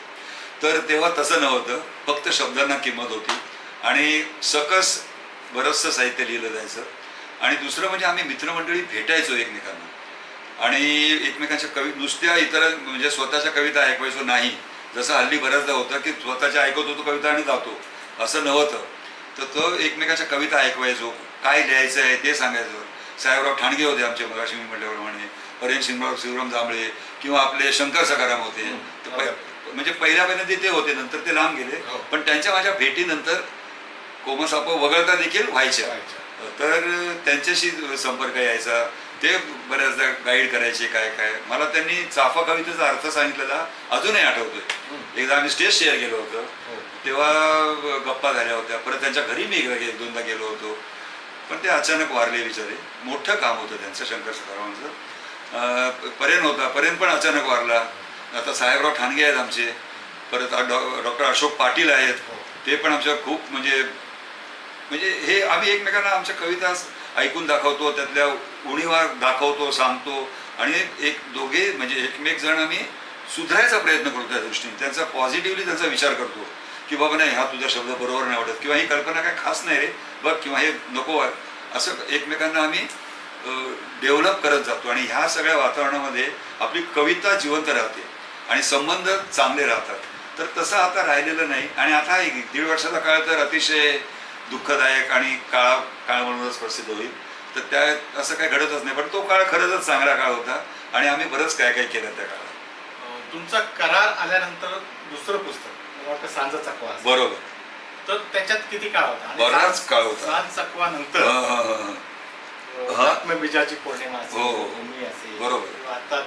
तर तेव्हा तसं नव्हतं, फक्त शब्दांना किंमत होती आणि सकस बरंचसं साहित्य लिहिलं जायचं. आणि दुसरं म्हणजे आम्ही मित्रमंडळी भेटायचो एकमेकांना आणि एकमेकांच्या नुसत्या इतर म्हणजे स्वतःच्या कविता ऐकवायचो नाही. जसं हल्ली बऱ्याचदा होतं की स्वतःच्या ऐकत होतो कविता आणि जातो, असं नव्हतं. तर तो एकमेकांच्या कविता ऐकवायचो, काय लिहायचं आहे ते सांगायचं. साहेबराव ठाणगे होते आमचे, मगाशी मी म्हटल्याप्रमाणे, पर्यंत शिवराम जांभळे किंवा आपले शंकर सखाराम होते. म्हणजे पहिल्यापर्यंत ते होते, नंतर ते लांब गेले. पण त्यांच्या माझ्या भेटीनंतर कोमसापा वगळता देखील व्हायच्या. तर त्यांच्याशी संपर्क यायचा, ते बऱ्याचदा गाईड करायचे काय काय. मला त्यांनी चाफा कवितेचा अर्थ सांगितलेला अजूनही आठवतोय. एकदा आम्ही स्टेज शेअर केलं होतं तेव्हा गप्पा झाल्या होत्या. परत त्यांच्या घरी मी 1-2दा गेलो होतो, पण ते अचानक वारले बिचारे. मोठं काम होतं त्यांचं, शंकर सखारामांचं. पर्यंत होता, पर्यंत पण अचानक वारला. आता साहेबराव ठाणगे आहेत आमचे, परत डॉक्टर अशोक पाटील आहेत, ते पण आमच्या खूप म्हणजे हे आम्ही एकमेकांना आमच्या कविता ऐकून दाखवतो, त्यातल्या उणीवा दाखवतो, सांगतो आणि दोघे म्हणजे एकमेक जण आम्ही सुधारायचा प्रयत्न करतो. त्या दृष्टीने त्यांचा पॉझिटिव्हली त्यांचा विचार करतो की बाबा नाही, हा तुझा शब्द बरोबर नाही वाटत किंवा ही कल्पना काय खास नाही रे बघ, किंवा हे नको आहे, असं एकमेकांना आम्ही डेव्हलप करत जातो. आणि ह्या सगळ्या वातावरणामध्ये आपली कविता जिवंत राहते आणि संबंध चांगले राहतात. तर तसं आता राहिलेलं नाही. आणि आता 1.5 वर्षाचा काळ तर अतिशय दुःखदायक आणि काळ म्हणूनच प्रसिद्ध होईल. तर त्या असं काही घडतच नाही, पण तो काळ खरंच चांगला काळ होता आणि आम्ही बरंच काय काय केलं त्या काळात. तुमचा करार आल्यानंतर दुसरं पुस्तक मला वाटतं सांज चकवा असेल. बरोबर. तर त्याच्यात किती काळ होता आणि बराच काळ होता. सांज चकवा नंतर हा. आत्मबीजाची पौर्णिमा असेल, हो. भूमी असेल, बरोबर. किंवा आता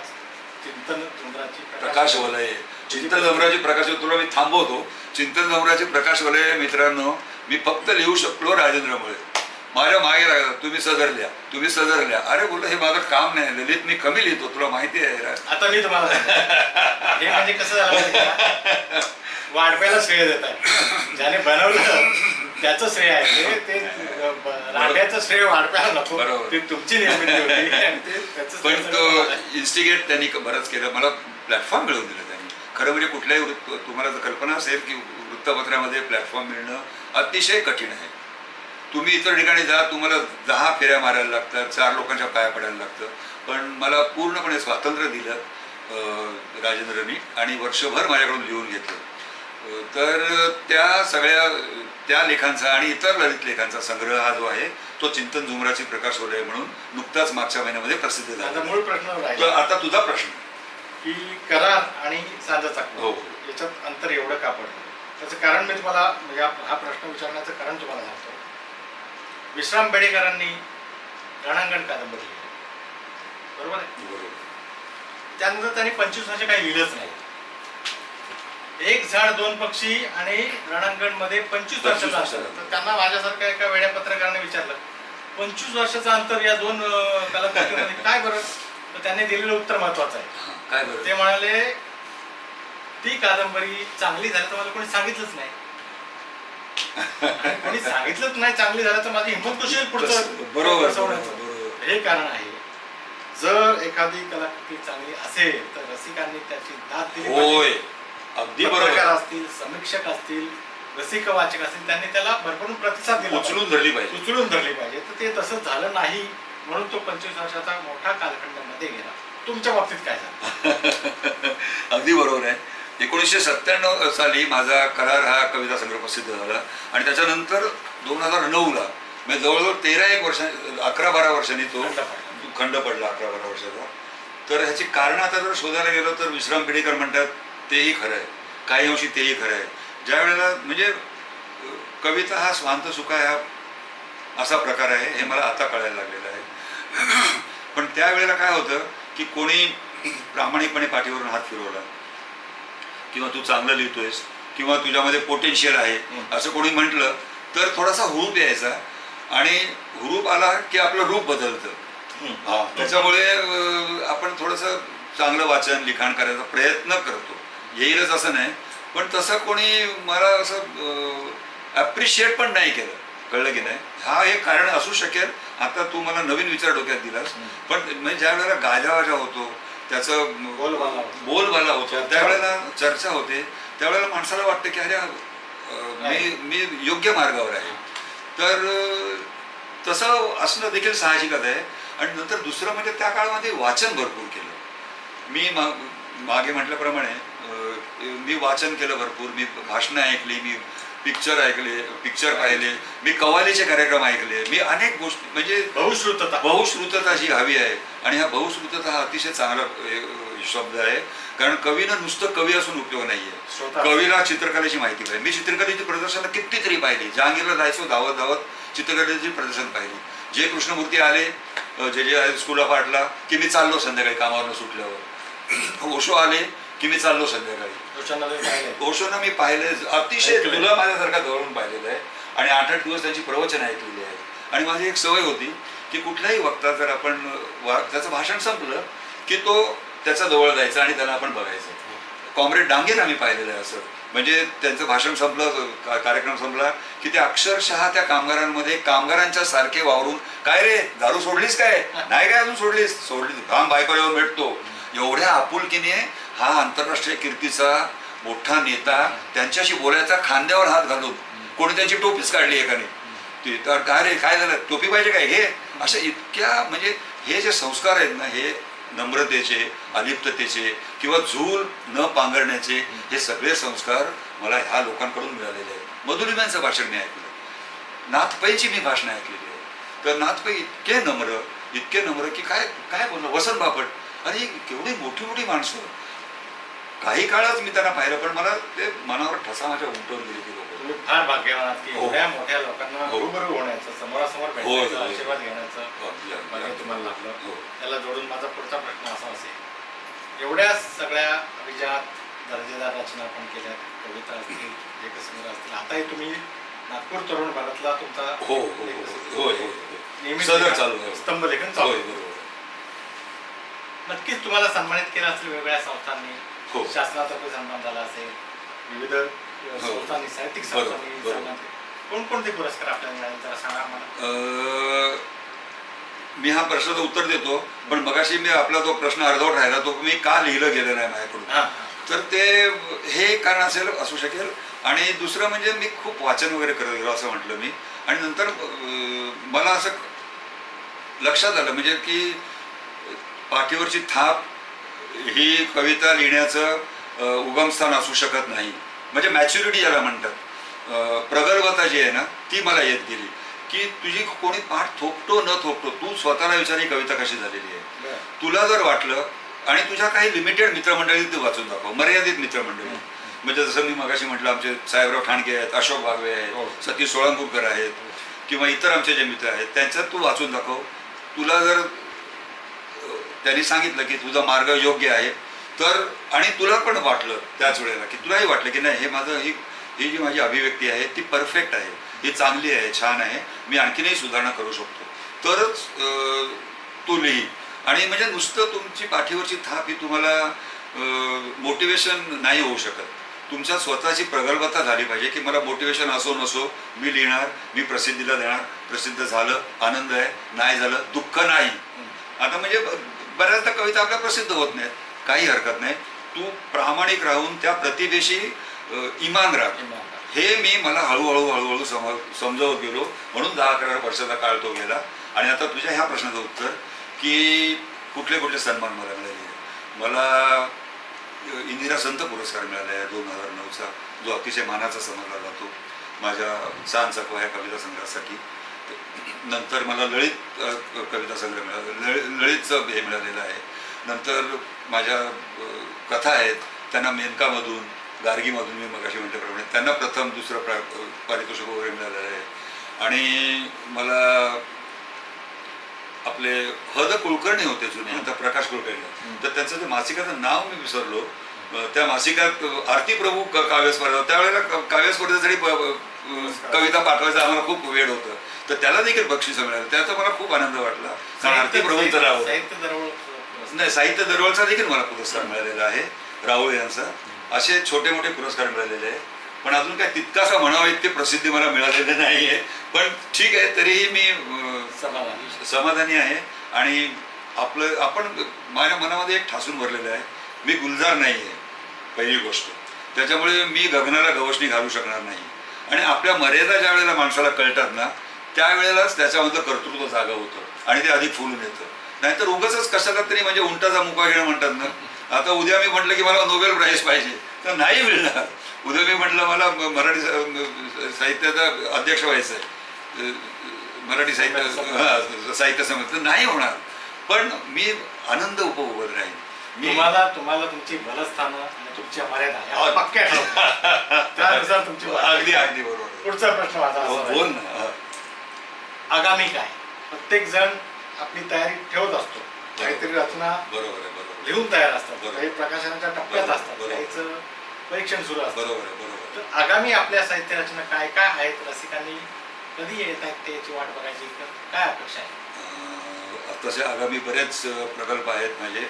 चिंतन चंद्राची प्रकाश वलय, चिंतन जमराची प्रकाश, तुला मी थांबवतो. चिंतन जमराची प्रकाश वलय मित्रांनो, मी फक्त लिहू शकलो राजेंद्रमुळे. माझ्या मागे लागला तुम्ही सजरल्या. अरे बोललो हे माझं काम नाही, ललित मी कमी लिहितो, तुला माहिती आहे. आता मी तुम्हाला सांगतो. हे म्हणजे कसं झालं माहिती का? वाढप्याला श्रेय देत आहे. ज्याने बनवलं त्याचं श्रेय आहे ते रांड्याचं श्रेय वाढप्याला नको. बरोबर. ती तुमची निर्मिती होती आणि ते त्याचं पण श्रेय तो तुम्हाला. इन्स्टिगेट त्यांनी बरंच केलं, मला प्लॅटफॉर्म मिळवून दिलं त्यांनी. खरं म्हणजे कुठल्याही तुम्हाला जर कल्पना असेल की वृत्तपत्रामध्ये प्लॅटफॉर्म मिळणं अतिशय कठीण आहे. तुम्ही इतर ठिकाणी जा, तुम्हाला 10 फेऱ्या मारायला लागतात, 4 लोकांच्या पाया पडायला लागतं. पण मला पूर्णपणे स्वातंत्र्य दिलं राजेंद्रनी आणि वर्षभर माझ्याकडून लिहून घेतलं. तर त्या लेखांचा आणि इतर ललित लेखांचा संग्रह हा जो आहे तो चिंतन झुमराची प्रकाश वलय म्हणून नुकताच मागच्या महिन्यामध्ये प्रसिद्ध झाला. मूळ प्रश्न राहिला तर आता तुझा प्रश्न की करार आणि सांज चकवा हो. याच्यात अंतर एवढं का पडलं? त्याचं कारण मी तुम्हाला म्हणजे हा प्रश्न विचारण्याचं कारण तुम्हाला सांगतो. विश्राम बेडेकरांनी रणांगण कादंबरी लिहिली, बरोबर आहे. त्यानंतर त्यांनी 25 वर्ष काही लिहिलंच नाही. एक झाड 2 पक्षी आणि रणांगण मध्ये 25 वर्षाचं अंतर. तर त्यांना माझ्यासारख्या एका वेड्या पत्रकाराने विचारलं 25 वर्षाचं अंतर या 2 कलाकृतीमध्ये काय बरं? तर त्यांनी दिलेलं उत्तर महत्वाचं आहे. काय बरं? ते म्हणाले ती कादंबरी चांगली झाली तर मला कोणी सांगितलंच नाही. कोणी सांगितलंच नाही चांगली झालं तर माझी हिंमत कशी होईल पुढचं बरोबर. हे कारण आहे. जर एखादी कलाकृती चांगली असेल तर रसिकांनी त्याची दाद दिली पाहिजे. अगदी पत्रकार असतील, समीक्षक असतील, रसिक वाचक असतील, त्यांनी त्याला भरभरून प्रतिसाद दिला, उचलून धरली पाहिजे. तर ते तसं झालं नाही म्हणून तो 25 वर्षाचा मोठा कालखंड मध्ये गेला. तुमच्या बाबतीत काय झालं? अगदी बरोबर आहे. 1997 साली माझा करार हा कविता संग्रह प्रसिद्ध झाला आणि त्याच्यानंतर 2009ला म्हणजे जवळजवळ 13-1 वर्ष 11-12 वर्षांनी तो खंड पडला 11-12 वर्षाचा. तर ह्याची कारणं आता जर शोधायला गेलो तर विश्राम बेडेकर म्हणतात तेही खरं आहे, काही अंशी तेही खरं आहे. ज्या वेळेला म्हणजे कविता हा स्वांत सुखा ह्या असा प्रकार आहे हे मला आता कळायला लागलेलं आहे. पण त्यावेळेला काय होतं की कोणी प्रामाणिकपणे पाठीवरून हात फिरवला किंवा तू चांगलं लिहितोयस किंवा तुझ्यामध्ये पोटेन्शियल आहे असं कोणी म्हटलं तर थोडासा हुरूप यायचा आणि हुरूप आला की आपलं रूप बदलतं. त्याच्यामुळे आपण थोडंसं चांगलं वाचन लिखाण करायचा प्रयत्न करतो. येईलच असं नाही, पण तसं कोणी मला असं ॲप्रिशिएट पण नाही केलं. कळलं की नाही? हा एक कारण असू शकेल. आता तू मला नवीन विचार डोक्यात दिलास. पण म्हणजे ज्या वेळेला गाजावाजा होतो त्याचं बोलबाला होतो त्यावेळेला चर्चा होते त्यावेळेला माणसाला वाटतं की अरे मी योग्य मार्गावर आहे. तर तसं असणं देखील साहजिकच आहे. आणि नंतर दुसरं म्हणजे त्या काळामध्ये वाचन भरपूर केलं. मी मागे म्हटल्याप्रमाणे मी वाचन केलं भरपूर. मी भाषणं ऐकली, मी पिक्चर पाहिले, मी कव्वालीचे कार्यक्रम ऐकले, मी अनेक गोष्टी म्हणजे बहुश्रुतता जी हवी आहे. आणि हा बहुश्रुतता हा अतिशय चांगला शब्द आहे. कारण कवीनं नुसतं कवी असून उपयोग नाहीये. कवीला चित्रकलेची माहिती पाहिजे. मी चित्रकलेची प्रदर्शनं कितीतरी पाहिली. जहांगीरला जायचो धावत चित्रकलेची प्रदर्शन पाहिली. जे कृष्णमूर्ती आले जे स्कूल ऑफ आर्टला की मी चाललो संध्याकाळी कामावरनं सुटल्यावर. ओशो आले की मी चाललो संध्याकाळी. ओशोना मी पाहिले अतिशय तुला माझ्यासारखा जवळून पाहिलेलं आहे आणि 8-8 दिवस त्यांची प्रवचन ऐकलेली आहेत. आणि माझी एक सवय होती की कुठलाही वक्ता जर आपण त्याचं भाषण संपलं की तो त्याचा जवळ जायचा आणि त्याला आपण बघायचं. कॉम्रेड डांगेला मी पाहिलेलं आहे असं. म्हणजे त्यांचं भाषण संपलं, कार्यक्रम संपला की ते अक्षरशः त्या कामगारांमध्ये कामगारांच्या सारखे वावरून काय रे दारू सोडलीस काय? नाही काय अजून सोडली काम बायकोला येऊन भेटतो. एवढ्या आपुलकीने हा आंतरराष्ट्रीय कीर्तीचा मोठा नेता त्यांच्याशी बोलायचा खांद्यावर हात घालून. कोणी त्यांची टोपीच काढली एकाने. तर काय रे काय झालं टोपी पाहिजे काय हे अशा इतक्या म्हणजे हे जे संस्कार आहेत ना हे नम्रतेचे अलिप्ततेचे किंवा झूल न पांघरण्याचे हे सगळे संस्कार मला ह्या लोकांकडून मिळालेले आहेत. मधुलिमांचं भाषण मी ऐकलं, नाथपैची मी भाषणं ऐकलेली आहेत. तर नाथपै इतके नम्र की काय काय बोलणं. वसंत बापट अरे केवढी मोठी मोठी माणसं काही काळच मी त्यांना पाहिलं, पण मला ते मनावर ठसा माझ्या उमटवून गेली ती लोक. तुम्ही फार भाग्यवान आहात की हो. एवढ्या मोठ्या लोकांना हो. रूबरू होण्याचं, समोरासमोर हो, भेटायचं, हो. आशीर्वाद घेण्याचं अगदी, अगदी, भाग्य अगदी. तुम्हाला लाभलं. हो. त्याला जोडून माझा पुढचा प्रश्न असा असेल, एवढ्या सगळ्या अभिजात दर्जेदार रचना आपण केल्या, कविता असतील, लेखसंग्रह असतील, आताही तुम्ही नागपूर तरुण भारतला तुमचा हो हो हो हो हो हो. नेहमीच सदर चालू आहे. स्तंभलेखन चालू होय, आहे. बरोबर. नक्कीच तुम्हाला सन्मानित केलं असेल वेगवेगळ्या संस्थांनी, हो. शासनातर्फे सन्मान झाला असेल, विविध संस्थांनी, साहित्यिक बरोबर, संस्थांनी बरोबर. सन्मान केले. कोणकोणते पुरस्कार आपल्याला मिळाले जरा सांगा आम्हाला. मी हा प्रश्नाचं उत्तर देतो, पण मगाशी मी आपला तो प्रश्न अर्धवट राहिला, तो मी का लिहिलं गेलं नाही माझ्याकडून, हां. तर ते हे कारण असेल असू शकेल. आणि दुसरं म्हणजे मी खूप वाचन वगैरे करत गेलो असं म्हटलं मी. आणि नंतर मला असं लक्षात आलं म्हणजे की पाठीवरची थाप ही कविता लिहिण्याचं उगमस्थान असू शकत नाही. म्हणजे मॅच्युरिटी ज्याला म्हणतात, प्रगल्भता जी आहे ना, ती मला येत गेली की तुझी कोणी पाठ थोपटो न थोपटो, तू स्वतःला विचार ही कविता कशी झालेली आहे. तुला जर वाटलं, आणि तुझ्या काही लिमिटेड मित्रमंडळी ते वाचून दाखव, मर्यादित मित्रमंडळी. म्हणजे जसं मी मगाशी म्हटलं, आमचे साहेबराव ठाणके आहेत, अशोक बागवे आहेत, सतीश सोळंपूरकर आहेत, किंवा इतर आमचे जे मित्र आहेत, त्यांच्यात तू वाचून दाखव. तुला जर त्यांनी सांगितलं की तुझा मार्ग योग्य आहे तर, आणि तुला पण वाटलं त्याच वेळेला की तुलाही वाटलं की नाही, हे माझं ही जी माझी अभिव्यक्ती आहे ती परफेक्ट आहे, ही चांगली आहे, छान आहे, मी आणखीनही सुधारणा करू शकतो, तरच तू लिही. आणि म्हणजे नुसतं तुमची पाठीवरची थाप ही तुम्हाला मोटिवेशन नाही होऊ शकत. तुमच्या स्वतःची प्रगल्भता झाली पाहिजे की मला मोटिवेशन असो नसो, मी लिहिणार, मी प्रसिद्धीला देणार, प्रसिद्ध झालं आनंद आहे, नाही झालं दुःख नाही. आता म्हणजे बऱ्याचदा कविता आपल्या प्रसिद्ध होत नाहीत, काही हरकत नाही. तू प्रामाणिक राहून त्या प्रतिभेशी इमान राख, हे मी मला हळूहळू हळूहळू समजावत गेलो. म्हणून 10-11 वर्षाचा काळ तो गेला. आणि आता तुझ्या ह्या प्रश्नाचं उत्तर की कुठले कुठले सन्मान मला मिळाले. मला इंदिरा संत पुरस्कार मिळाला आहे 2009चा, जो अतिशय मानाचा समजला जातो माझ्या छान चकवा ह्या कविता संग्रहासाठी. नंतर मला ललित कविता संग्रह मिळाला, ललितचं हे मिळालेलं आहे. नंतर माझ्या कथा आहेत, त्यांना मेनकामधून, गार्गीमधून, मी मगाशी म्हटल्याप्रमाणे त्यांना प्रथम दुसरं पारितोषिक वगैरे मिळालेलं आहे. आणि मला आपले हद कुलकर्णी होते जुने, आता प्रकाश कुलकर्णी, तर त्यांचं ते मासिकाचं नाव मी विसरलो. त्या मासिकात आरती प्रभू काव्य स्पर्धा, त्यावेळेला काव्य स्पर्धेसाठी कविता पाठवायचा आम्हाला खूप वेळ होतं, तर त्याला देखील बक्षीस मिळालं. त्याचा मला खूप आनंद वाटला, कारण आरती प्रभूंचं नाव नाही, साहित्य दरवळचा देखील मला पुरस्कार मिळालेला आहे, राहुल यांचा. असे छोटे मोठे पुरस्कार मिळालेले आहे, पण अजून काय तितकासा म्हणावा इतके प्रसिद्धी मला मिळालेली नाही आहे. पण ठीक आहे, तरीही मी समाधानी आहे. आणि आपण माझ्या मनामध्ये एक ठासून भरलेलं आहे, मी गुलजार नाही आहे पहिली गोष्ट. त्याच्यामुळे मी गगनाला गवसणी घालू शकणार नाही. आणि आपल्या मर्यादा ज्या वेळेला माणसाला कळतात ना, त्यावेळेलाच त्याच्यामधलं कर्तृत्व जागा होतं आणि ते अधिक फुलून येतं. नाहीतर उगाचच कशाला तरी म्हणजे उंटाचा मुका घेणं म्हणतात ना. आता उद्या मी म्हटलं की मला नोबेल प्राईज पाहिजे तर नाही मिळणार. उद्या मी म्हटलं मला मराठी साहित्याचा अध्यक्ष व्हायचं आहे, मराठी साहित्य समिती, तर नाही होणार. पण मी आनंद उपभोगत राहीन. तुम्हाला तुमची बलस्थानं आणि तुमच्या मर्यादा पक्क्या त्यानुसार तुमची अगदी अगदी बरोबर. पुढचा प्रश्न माझा बोल ना. आगामी काय? प्रत्येक जण आपली तयारी ठेवत असतो, काहीतरी रचना बरोबर आहे, बरोबर लिहून तयार असतात, काही प्रकाशनाच्या टप्प्यात असतात, काहीचं परीक्षण सुरू असतं. बरोबर आहे, बरोबर. तर आगामी आपल्या साहित्य रचना काय काय आहेत, रसिकांनी कधी येत आहेत त्याची वाट बघायची, काय अपेक्षा आहे? तसे आगामी बरेच प्रकल्प आहेत माझे.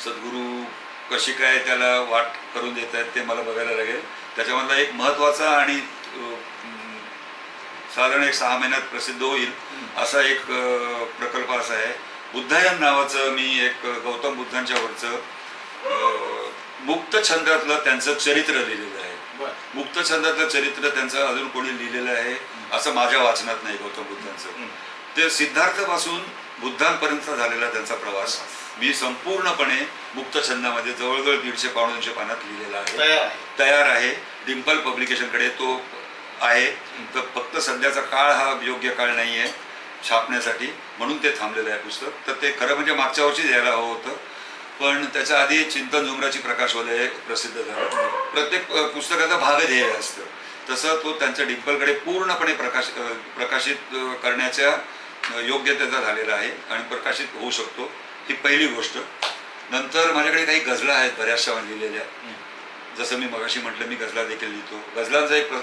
सद्गुरू कशी काय त्याला वाट करून देत आहेत ते मला बघायला लागेल. त्याच्यामधला एक महत्त्वाचा आणि साधारण 6 महिन्यात प्रसिद्ध होईल असा एक प्रकल्प असा आहे, बुद्धायन नावाचं. मी एक गौतम बुद्धांच्या वरचं मुक्त छंदातलं त्यांचं चरित्र लिहिलेलं आहे. मुक्त छंदातलं चरित्र त्यांचं अजून कोणी लिहिलेलं आहे असं माझ्या वाचनात नाही. गौतम बुद्धांचं ते सिद्धार्थपासून बुद्धांपर्यंतचा झालेला त्यांचा प्रवास मी संपूर्णपणे मुक्त छंदामध्ये जवळजवळ 150-200 पानात लिहिलेला आहे, तयार आहे. डिम्पल पब्लिकेशनकडे तो आहे. तर फक्त सध्याचा काळ हा योग्य काळ नाही आहे छापण्यासाठी, म्हणून ते थांबलेलं आहे पुस्तक. तर ते खरं म्हणजे मागच्या वर्षी द्यायला हवं होतं, पण त्याच्या आधी चिंतन झुमराची प्रकाशवाले प्रसिद्ध झालं. प्रत्येक पुस्तकाचा भागध्येय असतं, तसं तो त्यांच्या डिंपलकडे पूर्णपणे प्रकाशित करण्याच्या योग्यतेचा झालेला आहे आणि प्रकाशित होऊ शकतो. ही पहिली गोष्ट. नंतर माझ्याकडे काही गझला आहेत बऱ्याचशा लिहिलेल्या. जसं मी मगाशी म्हटलं, मी गझला देखील लिहितो. गझलांचं एक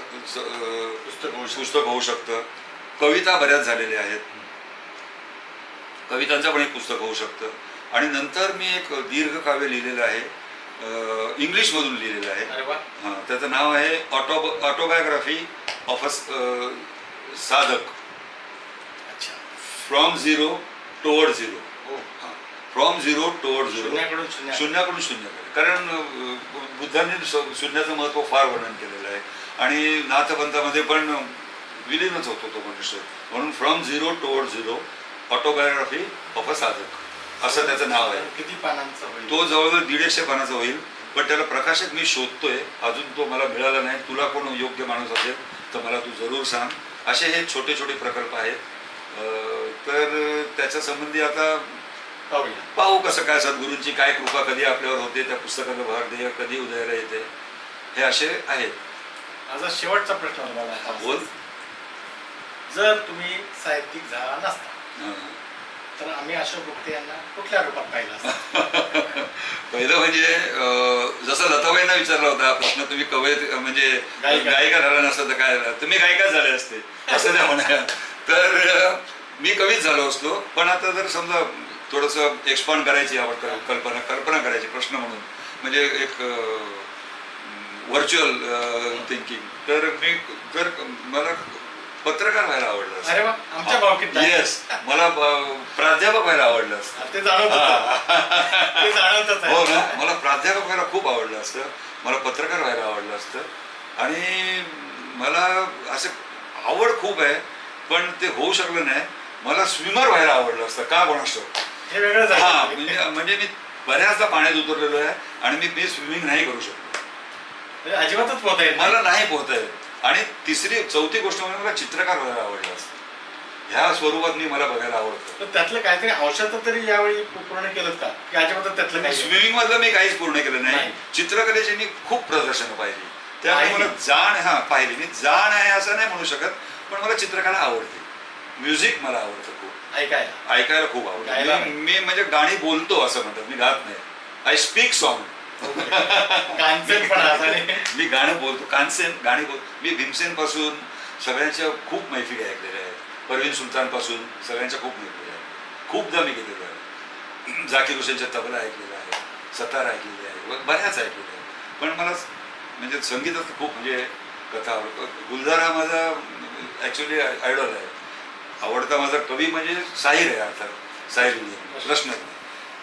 पुस्तक होऊ शकतं. कविता बऱ्याच झालेल्या आहेत, कवितांचं पण एक पुस्तक होऊ शकतं. आणि नंतर मी एक दीर्घ काव्य लिहिलेलं आहे, इंग्लिशमधून लिहिलेलं आहे. हां, त्याचं नाव आहे ऑटोबायोग्राफी ऑफ अ साधक, फ्रॉम झिरो टुवर्ड झिरो. हां, फ्रॉम झिरो टुवर्ड झिरो, शून्याकडून शून्याकडे. कारण बुद्धांनी शून्याचं महत्त्व फार वर्णन केलेलं आहे आणि नाथपंथामध्ये पण विलीनच होतो तो मनुष्य. म्हणून from zero toward zero, autobiography of a साधक असं त्याचं नाव आहे. किती पानांचं होईल? तो जवळजवळ 150 पानाचा होईल. पण त्याला प्रकाशक मी शोधतोय, अजून तो मला मिळाला नाही. तुला कोण योग्य माणूस असेल तर मला तू जरूर सांग. असे हे छोटे छोटे प्रकल्प आहेत. तर त्याच्या संबंधी आता पाहू कसं काय, सद्गुरूंची काय कृपा कधी आपल्यावर होते, त्या पुस्तकाला भर दे कधी उदयाला येते, हे असे आहेत. माझा शेवटचा प्रश्न होता, बोल. जर तुम्ही साहित्यिक झाला नसता तर आम्ही अशोक गुप्ते यांना कुठल्या रूपात पाहिलं असतं? पहिलं म्हणजे जसं लताबाईंना विचारला होता प्रश्न, तुम्ही म्हणजे गायिका झाला नसता तर काय झालं, तुम्ही गायिकाच झाले असते असं त्या म्हणा. तर मी कवीच झालो असतो. पण आता जर समजा थोडंसं एक्सपांड करायची आवड, कल्पना करायची प्रश्न म्हणून, म्हणजे एक व्हर्च्युअल थिंकिंग, तर मी जर मला पत्रकार व्हायला आवडलं असतं. अरे वा, आमच्या भावकीत. येस, मला प्राध्यापक व्हायला आवडलं असतं. ते जाणवतच. हो ना, मला प्राध्यापक व्हायला खूप आवडलं असतं, मला पत्रकार व्हायला आवडलं असतं. आणि मला असं आवड खूप आहे, पण ते होऊ शकलं नाही. मला स्विमर व्हायला आवडलं असतं, का कोणास हे वेगळं. हां, म्हणजे मी बऱ्याचदा पाण्यात उतरलेलो आहे आणि मी स्विमिंग नाही करू शकतो, अजिबातच पोहता येत मला नाही पोहता येत. आणि चौथी गोष्ट म्हणजे मला चित्रकार व्हायला आवडलं असतं. ह्या स्वरूपात मला बघायला आवडतं. त्यातलं काहीतरी औषध तरी यावेळी पूर्ण केलं का, की अजिबात त्यातलं काही? स्विमिंग मधलं मी काहीच पूर्ण केलं नाही. चित्रकलेची मी खूप प्रदर्शनं पाहिली, त्यामुळे मला जाण पाहिली. मी जाण आहे असं नाही म्हणू शकत, पण मला चित्रकला आवडते. म्युझिक मला आवडतं खूप, ऐकायला खूप आवडतं. मी म्हणजे गाणी बोलतो असं म्हणतात, मी गात नाही. I speak song. मी गाणं बोलतो, गाणी बोलतो. मी भीमसेन पासून सगळ्यांच्या खूप मैफिली ऐकलेल्या आहेत, परवीन सुलतान पासून सगळ्यांच्या खूप मैफिली आहेत. खूपदा मी गेलेलो आहे. झाकीर हुसेनच्या तबला ऐकलेला आहे, सतार ऐकलेली आहे, बऱ्याच ऐकलेल्या आहेत. पण मला म्हणजे संगीताचं खूप म्हणजे कथा आवडतो. गुलजार हा माझा ॲक्च्युली आयडॉल आहे. आवडता माझा कवी म्हणजे शाहीर आहे. अर्थात शाहीर प्रश्न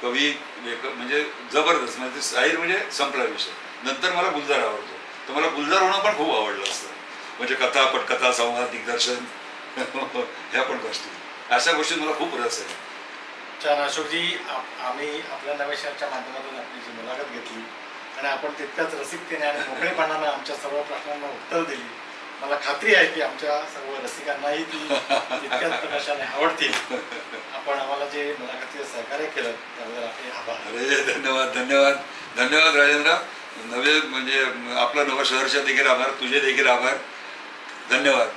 कवी म्हणजे जबरदस्त, म्हणजे शाहीर म्हणजे संपला विषय. नंतर मला गुलजार आवडतो, तर मला गुलजार होणं पण खूप आवडलं असतं. म्हणजे कथा, पटकथा, संवाद, दिग्दर्शन, ह्या पण गोष्टी, अशा गोष्टी मला खूप रस आहे. छान अशोकजी, आम्ही आपल्या नव्या शहराच्या माध्यमातून आपली जी मुलाखत घेतली आणि आपण तितक्याच रसिकतेने आणि मोकळेपणानं आमच्या सर्व प्रश्नांना उत्तर दिली. मला खात्री आहे की आमच्या सर्व रसिकांनाही ती तितक्याच प्रकाशाने आवडतील. आपण आम्हाला जे मुलाखतीचं सहकार्य केलं त्याबद्दल आपले आभार. अरे धन्यवाद, धन्यवाद, धन्यवाद राजेंद्र. म्हणजे आपलं नवं शहरच्या देखील आभार, तुझे देखील आभार. धन्यवाद.